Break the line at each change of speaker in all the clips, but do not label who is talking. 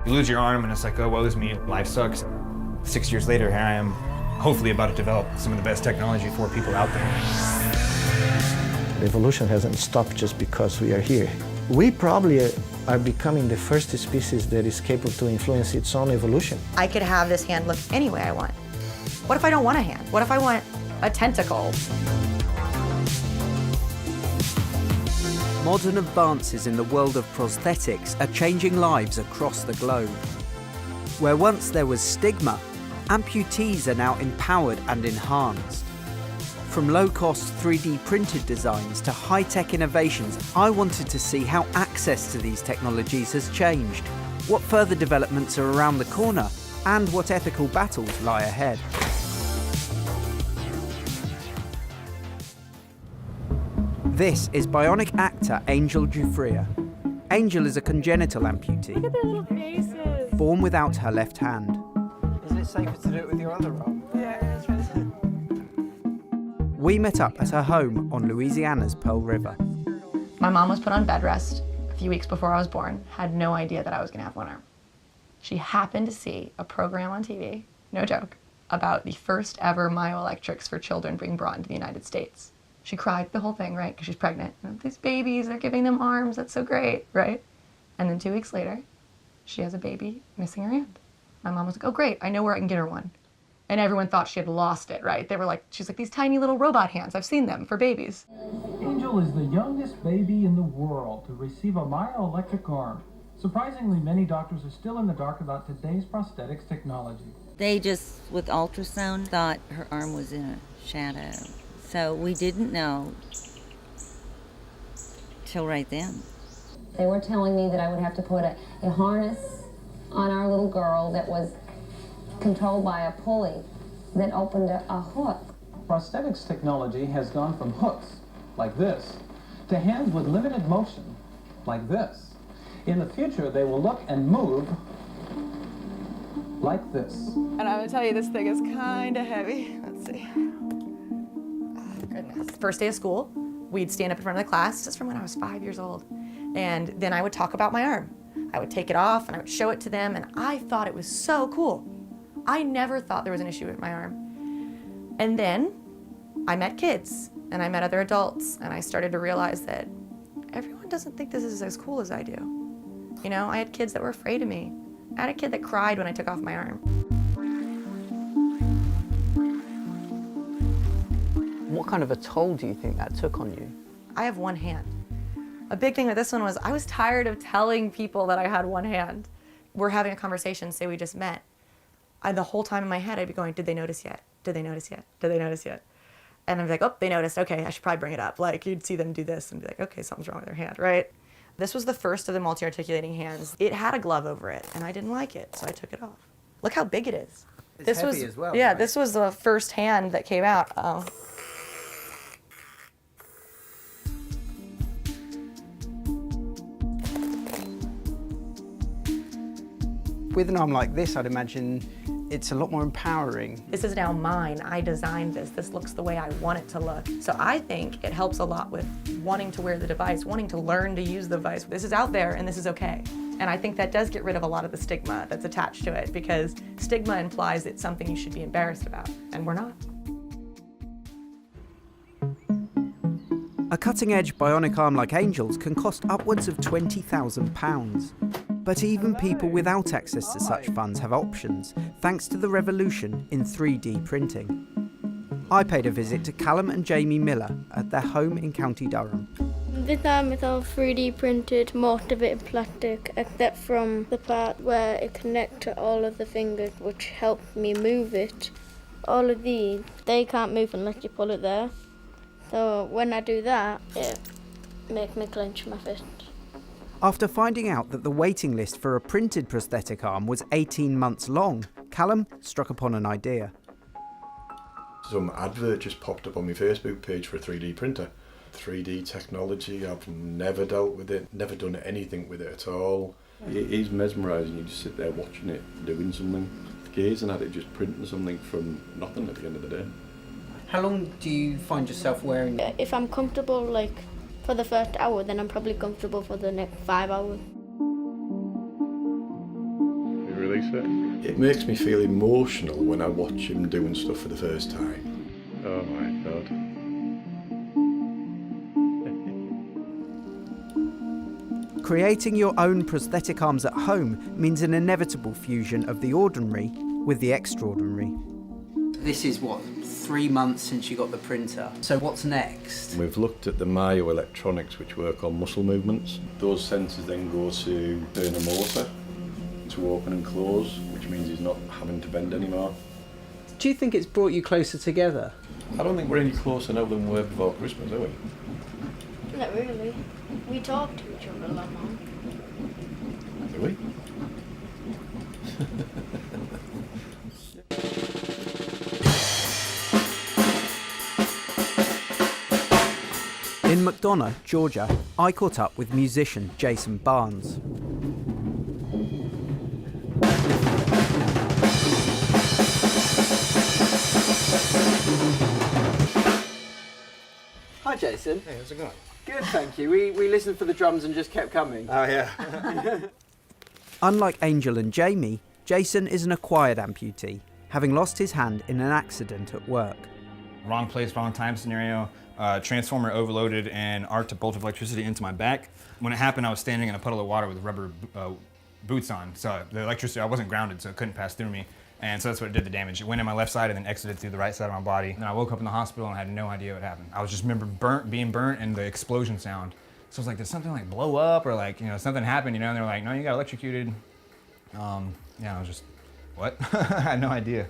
You lose your arm and it's like, oh, woe is me, life sucks. 6 years later, here I am, hopefully about to develop some of the best technology for people out there.
Evolution hasn't stopped just because we are here. We probably are becoming the first species that is capable to influence its own evolution.
I could have this hand look any way I want. What if I don't want a hand? What if I want a tentacle?
Modern advances in the world of prosthetics are changing lives across the globe. Where once there was stigma, amputees are now empowered and enhanced. From low-cost 3D printed designs to high-tech innovations, I wanted to see how access to these technologies has changed, what further developments are around the corner, and what ethical battles lie ahead. This is bionic actor Angel Giuffria. Angel is a congenital amputee.
Look at their little faces.
Born without her left hand.
Is it safer to do it with your other arm?
Yeah, that's right.
We met up at her home on Louisiana's Pearl River.
My mom was put on bed rest a few weeks before I was born, had no idea that I was gonna have one arm. She happened to see a program on TV, no joke, about the first ever myoelectrics for children being brought into the United States. She cried the whole thing, right? Because she's pregnant. And these babies, they're giving them arms. That's so great, right? And then 2 weeks later, she has a baby missing her hand. My mom was like, oh, great. I know where I can get her one. And everyone thought she had lost it, right? They were like, she's like, these tiny little robot hands. I've seen them for babies.
Angel is the youngest baby in the world to receive a myoelectric arm. Surprisingly, many doctors are still in the dark about today's prosthetics technology.
They just, with ultrasound, thought her arm was in a shadow. So we didn't know till right then.
They were telling me that I would have to put a harness on our little girl that was controlled by a pulley that opened a hook.
Prosthetics technology has gone from hooks, like this, to hands with limited motion, like this. In the future, they will look and move like this.
And I'm gonna tell you, this thing is kind of heavy. Let's see.
Goodness. First day of school, we'd stand up in front of the class, just from when I was 5 years old. And then I would talk about my arm. I would take it off and I would show it to them, and I thought it was so cool. I never thought there was an issue with my arm. And then I met kids and I met other adults, and I started to realize that everyone doesn't think this is as cool as I do. You know, I had kids that were afraid of me. I had a kid that cried when I took off my arm.
What kind of a toll do you think that took on you?
I have one hand. A big thing with this one was I was tired of telling people that I had one hand. We're having a conversation, say we just met. The whole time in my head I'd be going, did they notice yet? Did they notice yet? Did they notice yet? And I'd be like, oh, they noticed, okay, I should probably bring it up. Like, you'd see them do this and be like, okay, something's wrong with their hand, right? This was the first of the multi-articulating hands. It had a glove over it, and I didn't like it, so I took it off. Look how big it is.
It's
this
heavy
was,
as well,
yeah,
right?
This was the first hand that came out. Oh.
With an arm like this, I'd imagine it's a lot more empowering.
This is now mine. I designed this. This looks the way I want it to look. So I think it helps a lot with wanting to wear the device, wanting to learn to use the device. This is out there and this is okay. And I think that does get rid of a lot of the stigma that's attached to it, because stigma implies it's something you should be embarrassed about, and we're not.
A cutting-edge bionic arm like Angel's can cost upwards of £20,000. But even people without access to such funds have options, thanks to the revolution in 3D printing. I paid a visit to Callum and Jamie Miller at their home in County Durham.
This arm is all 3D printed, most of it in plastic, except from the part where it connects to all of the fingers, which helps me move it. All of these, they can't move unless you pull it there. So when I do that, it makes me clench my fist.
After finding out that the waiting list for a printed prosthetic arm was 18 months long, Callum struck upon an idea.
Some advert just popped up on my Facebook page for a 3D printer. 3D technology, I've never dealt with it, never done anything with it at all.
It is mesmerising, you just sit there watching it, doing something, gazing at it, just printing something from nothing at the end of the day.
How long do you find yourself wearing it?
If I'm comfortable, like, for the first hour, then I'm probably comfortable for the next 5 hours.
research?
It makes me feel emotional when I watch him doing stuff for the first time.
Oh my God.
Creating your own prosthetic arms at home means an inevitable fusion of the ordinary with the extraordinary. This is what, 3 months since you got the printer. So what's next?
We've looked at the myoelectronics which work on muscle movements. Those sensors then go to turn a motor to open and close, which means he's not having to bend anymore.
Do you think it's brought you closer together?
I don't think we're any closer now than we were before Christmas, are we?
Not really. We talk to each other a lot more.
Do we?
In McDonough, Georgia, I caught up with musician Jason Barnes. Hi Jason.
Hey, how's it going?
Good, thank you. We listened for the drums and just kept coming.
Oh, yeah.
Unlike Angel and Jamie, Jason is an acquired amputee, having lost his hand in an accident at work.
Wrong place, wrong time scenario. Transformer overloaded and arced a bolt of electricity into my back. When it happened, I was standing in a puddle of water with rubber boots on, so the electricity, I wasn't grounded, so it couldn't pass through me. And so that's what did the damage. It went in my left side and then exited through the right side of my body. And I woke up in the hospital and I had no idea what happened. I was just remember being burnt and the explosion sound. So I was like, did something like blow up or like, something happened, And they were like, no, you got electrocuted. Yeah, I was just, what? I had no idea.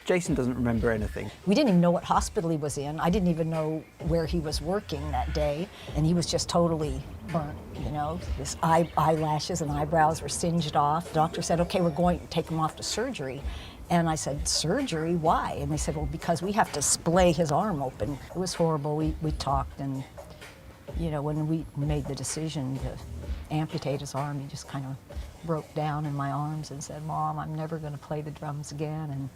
Jason doesn't remember anything.
We didn't even know what hospital he was in. I didn't even know where he was working that day. And he was just totally burnt, His eyelashes and eyebrows were singed off. The doctor said, okay, we're going to take him off to surgery. And I said, surgery? Why? And they said, well, because we have to splay his arm open. It was horrible. We talked, and, when we made the decision to amputate his arm, he just kind of broke down in my arms and said, Mom, I'm never going to play the drums again. And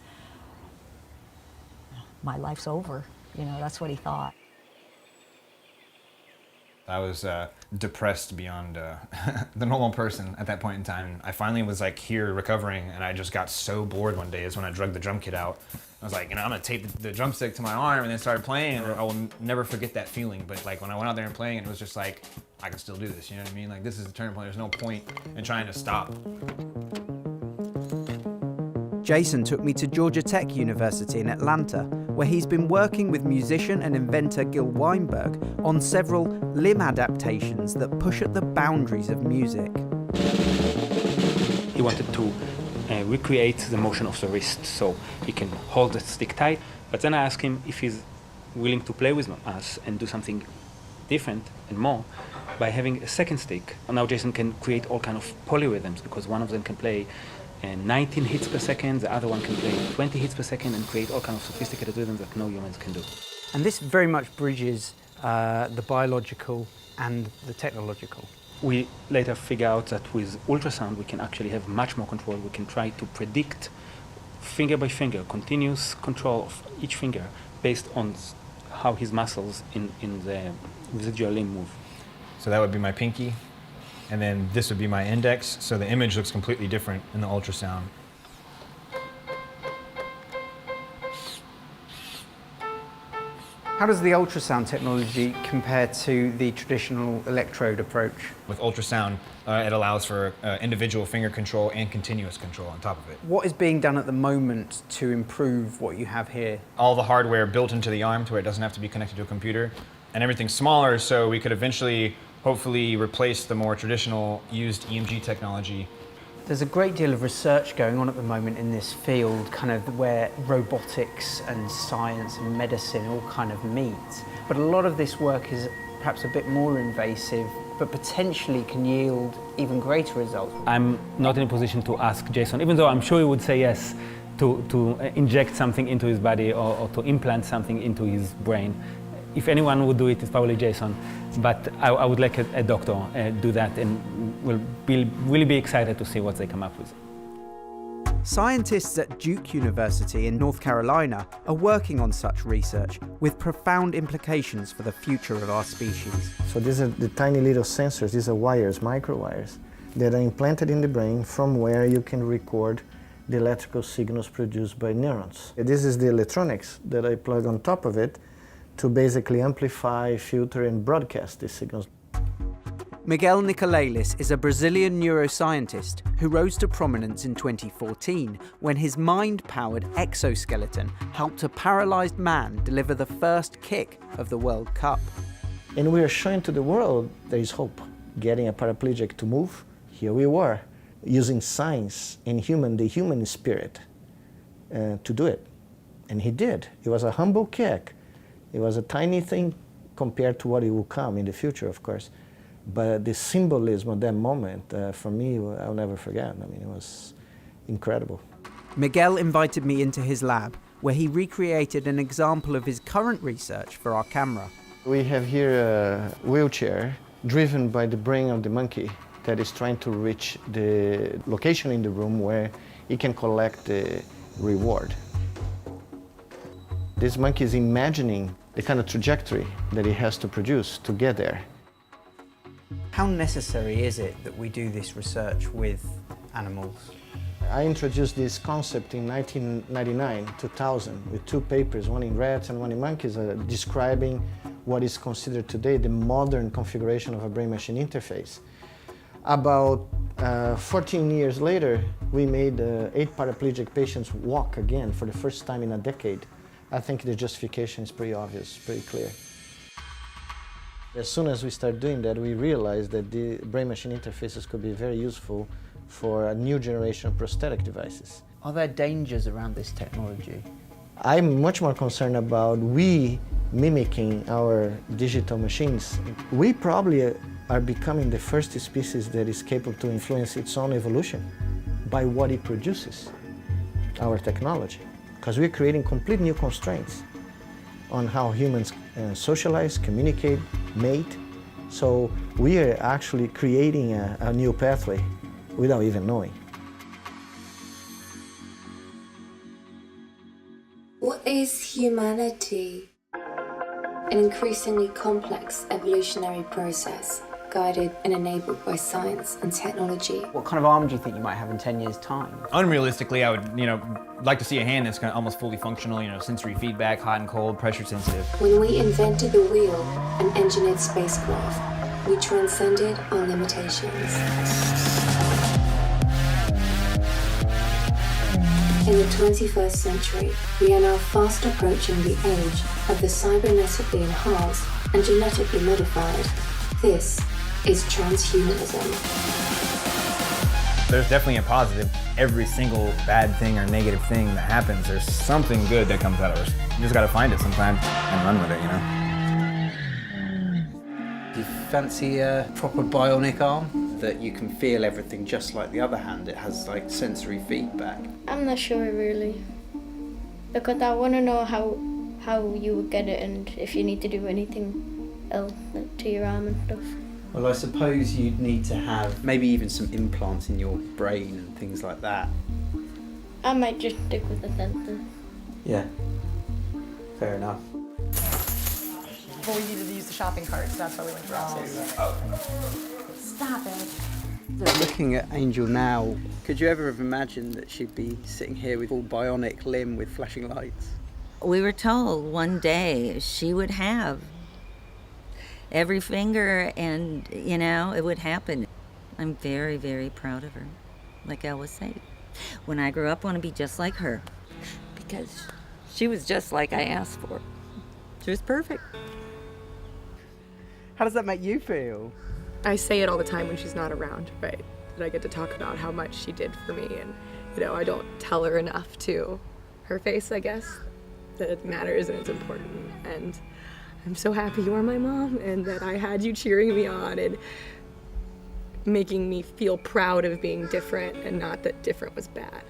my life's over. That's what he thought.
I was depressed beyond the normal person at that point in time. I finally was like here recovering, and I just got so bored one day is when I drug the drum kit out. I was like, I'm gonna tape the drumstick to my arm and then started playing, and I will never forget that feeling. But like when I went out there and playing, it was just like, I can still do this, you know what I mean? Like this is the turning point, there's no point in trying to stop.
Jason took me to Georgia Tech University in Atlanta, where he's been working with musician and inventor Gil Weinberg on several limb adaptations that push at the boundaries of music.
He wanted to recreate the motion of the wrist so he can hold the stick tight, but then I asked him if he's willing to play with us and do something different and more by having a second stick. And now Jason can create all kind of polyrhythms, because one of them can play 19 hits per second, the other one can play 20 hits per second and create all kinds of sophisticated rhythms that no humans can do.
And this very much bridges the biological and the technological.
We later figure out that with ultrasound we can actually have much more control. We can try to predict finger by finger, continuous control of each finger based on how his muscles in the residual limb move.
So that would be my pinky. And then this would be my index, so the image looks completely different in the ultrasound.
How does the ultrasound technology compare to the traditional electrode approach?
With ultrasound, it allows for individual finger control and continuous control on top of it.
What is being done at the moment to improve what you have here?
All the hardware built into the arm to where it doesn't have to be connected to a computer, and everything's smaller, so we could eventually hopefully replace the more traditional used EMG technology.
There's a great deal of research going on at the moment in this field, kind of where robotics and science and medicine all kind of meet. But a lot of this work is perhaps a bit more invasive, but potentially can yield even greater results.
I'm not in a position to ask Jason, even though I'm sure he would say yes, to inject something into his body or to implant something into his brain. If anyone would do it, it's probably Jason. But I would like a doctor do that, and will really be excited to see what they come up with.
Scientists at Duke University in North Carolina are working on such research with profound implications for the future of our species.
So these are the tiny little sensors, these are wires, micro wires, that are implanted in the brain from where you can record the electrical signals produced by neurons. This is the electronics that I plug on top of it to basically amplify, filter, and broadcast these signals.
Miguel Nicolelis is a Brazilian neuroscientist who rose to prominence in 2014 when his mind-powered exoskeleton helped a paralyzed man deliver the first kick of the World Cup.
And we are showing to the world there is hope. Getting a paraplegic to move, here we were, using science and the human spirit to do it. And he did. It was a humble kick. It was a tiny thing compared to what it will come in the future, of course. But the symbolism of that moment, for me, I'll never forget. I mean, it was incredible.
Miguel invited me into his lab, where he recreated an example of his current research for our camera.
We have here a wheelchair driven by the brain of the monkey that is trying to reach the location in the room where it can collect the reward. This monkey is imagining the kind of trajectory that it has to produce to get there.
How necessary is it that we do this research with animals?
I introduced this concept in 1999, 2000, with two papers, one in rats and one in monkeys, describing what is considered today the modern configuration of a brain-machine interface. About 14 years later, we made 8 paraplegic patients walk again for the first time in a decade. I think the justification is pretty obvious, pretty clear. As soon as we start doing that, we realized that the brain-machine interfaces could be very useful for a new generation of prosthetic devices.
Are there dangers around this technology?
I'm much more concerned about we mimicking our digital machines. We probably are becoming the first species that is capable to influence its own evolution by what it produces, our technology. Because we're creating complete new constraints on how humans socialize, communicate, mate. So we are actually creating a new pathway without even knowing.
What is humanity? An increasingly complex evolutionary process, guided and enabled by science and technology.
What kind of arm do you think you might have in 10 years' time?
Unrealistically, I would, like to see a hand that's kind of almost fully functional, sensory feedback, hot and cold, pressure sensitive.
When we invented the wheel and engineered spacecraft, we transcended our limitations. In the 21st century, we are now fast approaching the age of the cybernetically enhanced and genetically modified. This is transhumanism.
There's definitely a positive. Every single bad thing or negative thing that happens, there's something good that comes out of it. You just gotta find it sometimes and run with it,
Do you fancy a proper bionic arm? That you can feel everything just like the other hand, it has like sensory feedback.
I'm not sure really, because I want to know how you would get it and if you need to do anything else to your arm and stuff.
Well, I suppose you'd need to have maybe even some implants in your brain and things like that.
I might just stick with the sensors.
Yeah, fair enough.
Well, we needed to use the shopping cart, so that's why we went for upstairs. Stop it.
Looking at Angel now, could you ever have imagined that she'd be sitting here with full bionic limb with flashing lights?
We were told one day she would have every finger and, it would happen. I'm very, very proud of her. Like I always say, when I grow up, I want to be just like her because she was just like I asked for. She was perfect.
How does that make you feel?
I say it all the time when she's not around, right? That I get to talk about how much she did for me, and I don't tell her enough to her face, I guess, that it matters and it's important. And I'm so happy you are my mom and that I had you cheering me on and making me feel proud of being different and not that different was bad.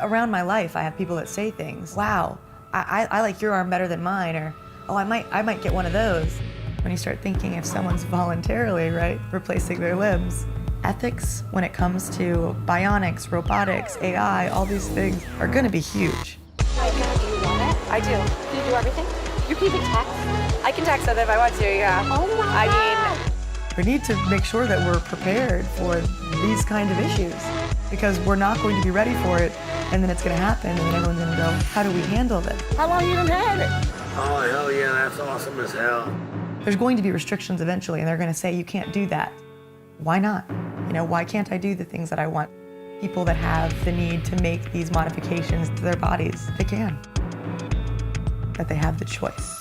Around my life, I have people that say things. Wow, I like your arm better than mine, or oh, I might get one of those. When you start thinking if someone's voluntarily, right, replacing their limbs. Ethics, when it comes to bionics, robotics, AI, all these things are gonna be huge.
Hi, do you want it? I do. Do you do everything? You're keeping text? I can text it if I want to, yeah. Oh my God.
We need to make sure that we're prepared for these kind of issues, because we're not going to be ready for it, and then it's going to happen, and then everyone's going to go, how do we handle this?
How long you done had it? Oh, hell yeah, that's awesome as hell.
There's going to be restrictions eventually, and they're going to say, you can't do that. Why not? You know, why can't I do the things that I want? People that have the need to make these modifications to their bodies, they can. That they have the choice.